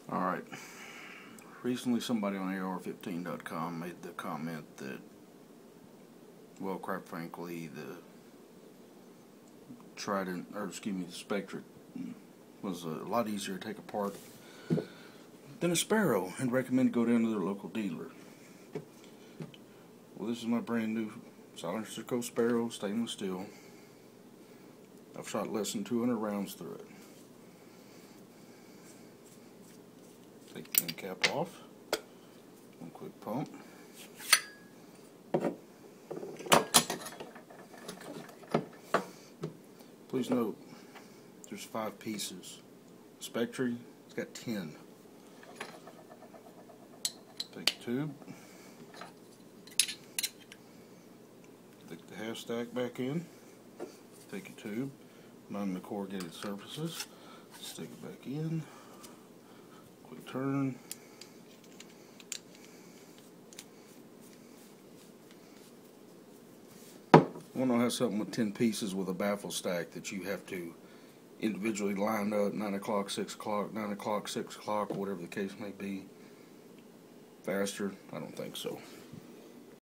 Alright, recently somebody on AR15.com made the comment that, well, quite frankly, the Spectre was a lot easier to take apart than a Sparrow, and recommended go down to their local dealer. Well, this is my brand new Silencerco Sparrow, stainless steel. I've shot less than 200 rounds through it. Take the end cap off. One quick pump. Please note, there's 5 pieces. Spectre, it's got 10. Take the tube. Take the half stack back in. Take a tube. Mount the corrugated surfaces. Stick it back in. Quick turn. I want to have something with 10 pieces with a baffle stack that you have to individually line up 9 o'clock, 6 o'clock, 9 o'clock, 6 o'clock, whatever the case may be. Faster? I don't think so.